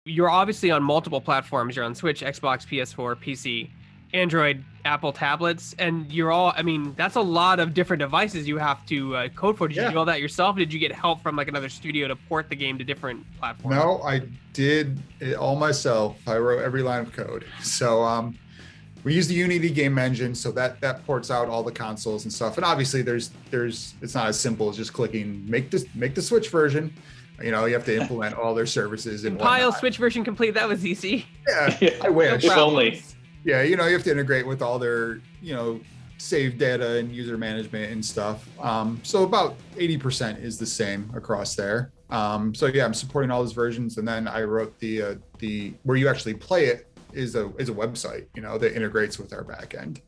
You're obviously on multiple platforms. You're on Switch, Xbox, PS4, PC, Android, Apple tablets, and you're all, I mean, that's a lot of different devices you have to code for. Did you Yeah. do all that yourself? Did you get help from like another studio to port the game to different platforms? No, I did it all myself. I wrote every line of code. So we use the Unity game engine, so that ports out all the consoles and stuff. And obviously, there's it's not as simple as just clicking make the Switch version. You know, you have to implement all their services and Compile whatnot. Switch version complete. That was easy. Yeah, I wish. If only. Yeah, you know, you have to integrate with all their, you know, save data and user management and stuff. So about 80% is the same across there. So yeah, I'm supporting all those versions, and then I wrote the where you actually play it is a website, you know, that integrates with our backend.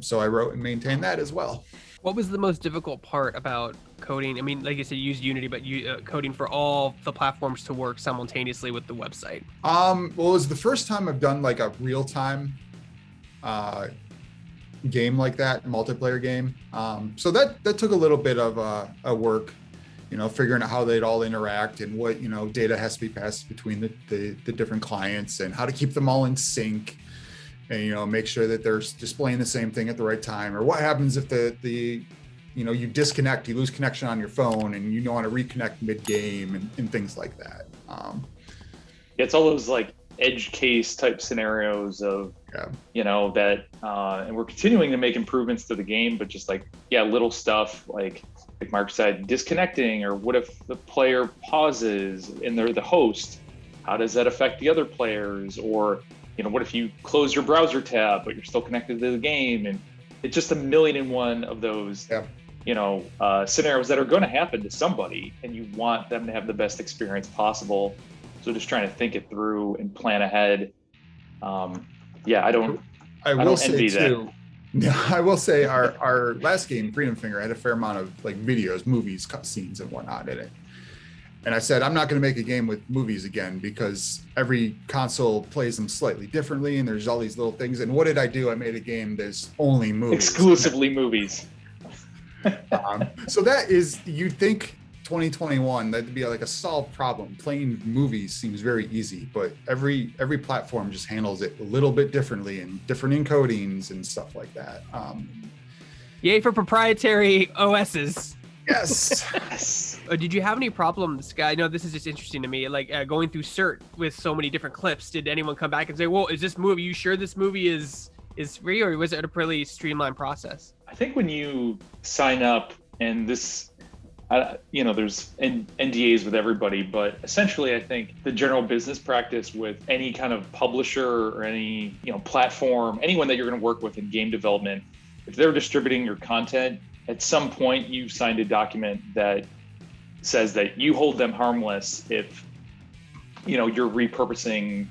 So I wrote and maintained that as well. What was the most difficult part about coding? I mean, like you said, you use Unity, but you coding for all the platforms to work simultaneously with the website. Well, it was the first time I've done like a real-time game like that, multiplayer game. So that took a little bit of a work, you know, figuring out how they'd all interact and what, you know, data has to be passed between the different clients and how to keep them all in sync. And, you know, make sure that they're displaying the same thing at the right time, or what happens if the you know, you disconnect, you lose connection on your phone and you want to reconnect mid-game and things like that. It's all those like edge case type scenarios of, you know, that, and we're continuing to make improvements to the game, but just like, yeah, little stuff like Mark said, disconnecting, or what if the player pauses and they're the host? How does that affect the other players? Or, you know, what if you close your browser tab, but you're still connected to the game? And it's just 1,000,001 of those, you know, scenarios that are going to happen to somebody, and you want them to have the best experience possible. So just trying to think it through and plan ahead. Yeah, I don't envy that. I will say our last game, Freedom Finger, had a fair amount of like videos, movies, cutscenes, and whatnot in it. And I said, I'm not going to make a game with movies again because every console plays them slightly differently, and there's all these little things. And what did I do? I made a game that's only movies. Exclusively movies. So that is, you'd think 2021, that'd be like a solved problem. Playing movies seems very easy, but every platform just handles it a little bit differently and different encodings and stuff like that. Yay for proprietary OSs. Yes. Did you have any problems? I know this is just interesting to me, like going through CERT with so many different clips. Did anyone come back and say, well, is this movie, you sure this movie is free, or was it a pretty streamlined process? I think when you sign up, and this, you know, there's NDAs with everybody, but essentially I think the general business practice with any kind of publisher or any, you know, platform, anyone that you're going to work with in game development, if they're distributing your content, at some point you signed a document that says that you hold them harmless if, you know, you're repurposing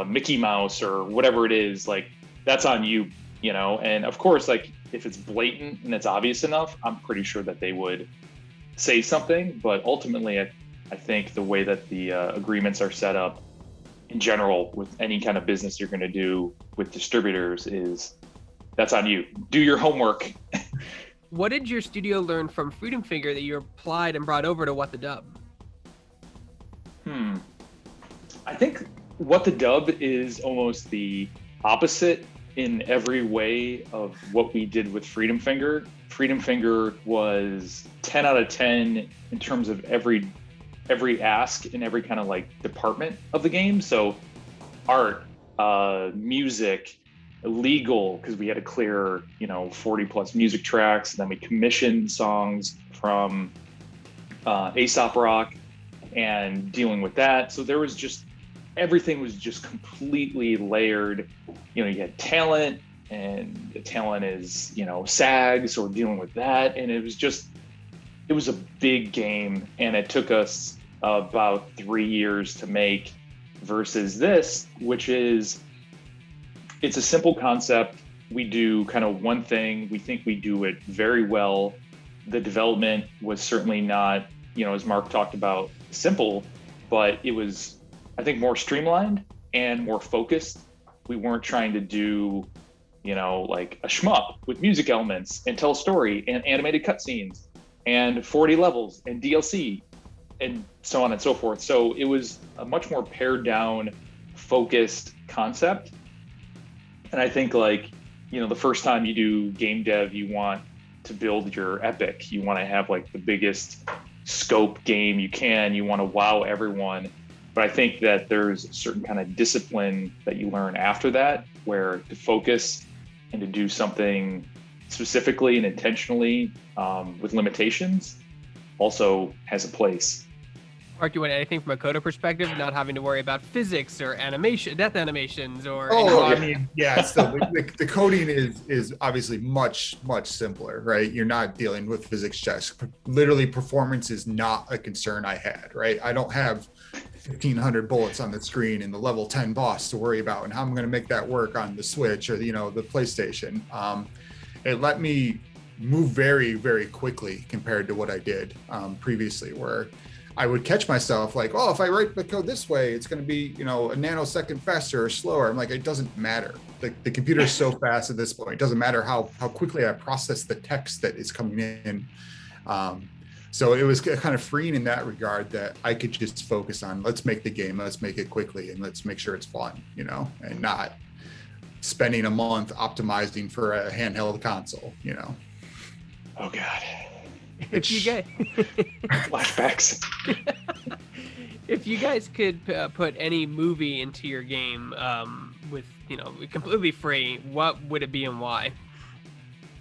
Mickey Mouse or whatever it is. Like, that's on you, you know. And of course, like, if it's blatant and it's obvious enough, I'm pretty sure that they would say something. But ultimately, I think the way that the agreements are set up in general with any kind of business you're going to do with distributors is, that's on you. Do your homework. What did your studio learn from Freedom Finger that you applied and brought over to What the Dub? I think What the Dub is almost the opposite in every way of what we did with Freedom Finger. Freedom Finger was 10 out of 10 in terms of every ask in every kind of like department of the game. So art, music, legal, because we had to clear, you know, 40 plus music tracks. And then we commissioned songs from Aesop Rock and dealing with that. So there was just, everything was just completely layered. You know, you had talent, and the talent is, you know, SAG, so we're dealing with that. And it was a big game, and it took us about 3 years to make, versus this, which is, it's a simple concept. We do kind of one thing. We think we do it very well. The development was certainly not, you know, as Mark talked about, simple, but it was, I think, more streamlined and more focused. We weren't trying to do, you know, like a shmup with music elements and tell a story and animated cutscenes. and 40 levels and DLC and so on and so forth. So it was a much more pared down, focused concept. And I think like, you know, the first time you do game dev, you want to build your epic. You want to have like the biggest scope game you can. You want to wow everyone. But I think that there's a certain kind of discipline that you learn after that, where to focus and to do something specifically and intentionally with limitations also has a place. Mark, you want anything from a coder perspective, not having to worry about physics or animation, death animations, or? I mean, yeah, still the coding is obviously much simpler, right? You're not dealing with physics checks. Literally, performance is not a concern I had, right? I don't have 1,500 bullets on the screen and the level 10 boss to worry about, and how I'm going to make that work on the Switch or the PlayStation. It let me move very quickly compared to what I did previously, where I would catch myself like, oh, if I write the code this way, it's going to be, a nanosecond faster or slower. I'm like, it doesn't matter. The computer is so fast at this point. It doesn't matter how quickly I process the text that is coming in. So it was kind of freeing in that regard, that I could just focus on, let's make the game, let's make it quickly, and let's make sure it's fun, and not spending a month optimizing for a handheld console, Oh God. If you guys Flashbacks. If you guys could put any movie into your game with completely free, what would it be and why?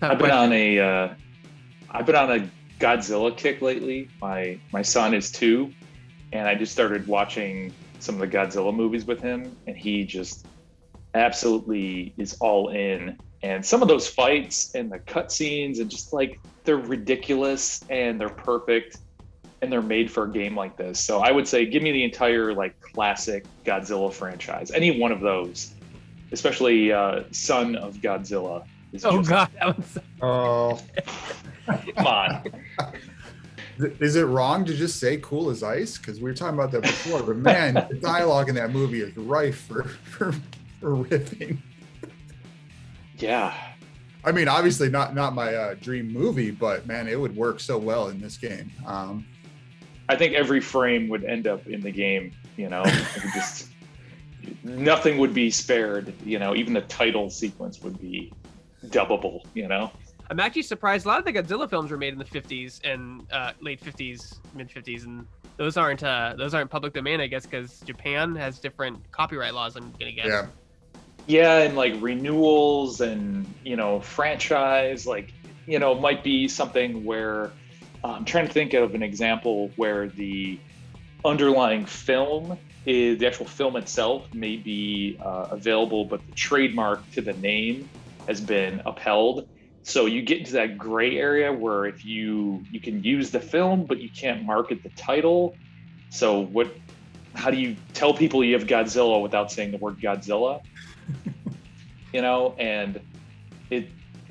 I've been on a Godzilla kick lately. My son is 2, and I just started watching some of the Godzilla movies with him, and he just absolutely is all in. And some of those fights and the cutscenes and just like, they're ridiculous and they're perfect and they're made for a game like this. So I would say give me the entire like classic Godzilla franchise, any one of those, especially Son of Godzilla. God, that was Come on. Is it wrong to just say cool as ice? Because we were talking about that before, but man, the dialogue in that movie is rife for riffing. Yeah. I mean, obviously not my dream movie, but man, it would work so well in this game. I think every frame would end up in the game, just nothing would be spared, even the title sequence would be dubbable, I'm actually surprised. A lot of the Godzilla films were made in the 50s and late 50s, mid 50s, and those aren't public domain, I guess, because Japan has different copyright laws, I'm gonna guess. Yeah, and like renewals and, franchise, like, might be something where I'm trying to think of an example where the underlying film is the actual film itself may be available, but the trademark to the name has been upheld. So you get into that gray area where if you can use the film, but you can't market the title. So how do you tell people you have Godzilla without saying the word Godzilla? And it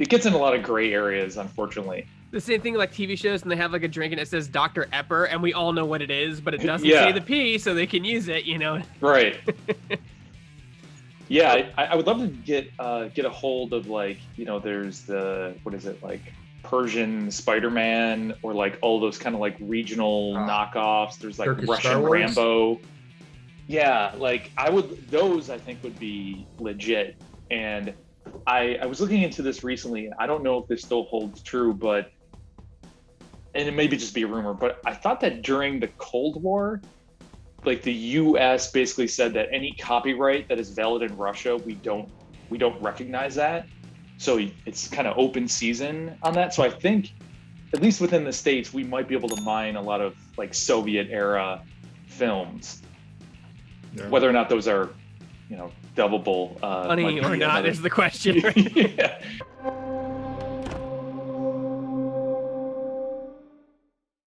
gets in a lot of gray areas, unfortunately. The same thing like TV shows, and they have like a drink and it says Dr. Epper, and we all know what it is, but it doesn't say the P, so they can use it, Right. Yeah, I would love to get a hold of like, there's the, what is it, like Persian Spider-Man, or like all those kind of like regional knockoffs. There's like Turkish Russian Rambo. Yeah, like those I think would be legit. And I was looking into this recently, and I don't know if this still holds true, and it may just be a rumor, but I thought that during the Cold War, like the US basically said that any copyright that is valid in Russia, we don't recognize that. So it's kind of open season on that. So I think, at least within the States, we might be able to mine a lot of like Soviet era films. Yeah. Whether or not those are, dubbable. Funny or not is the question. Yeah.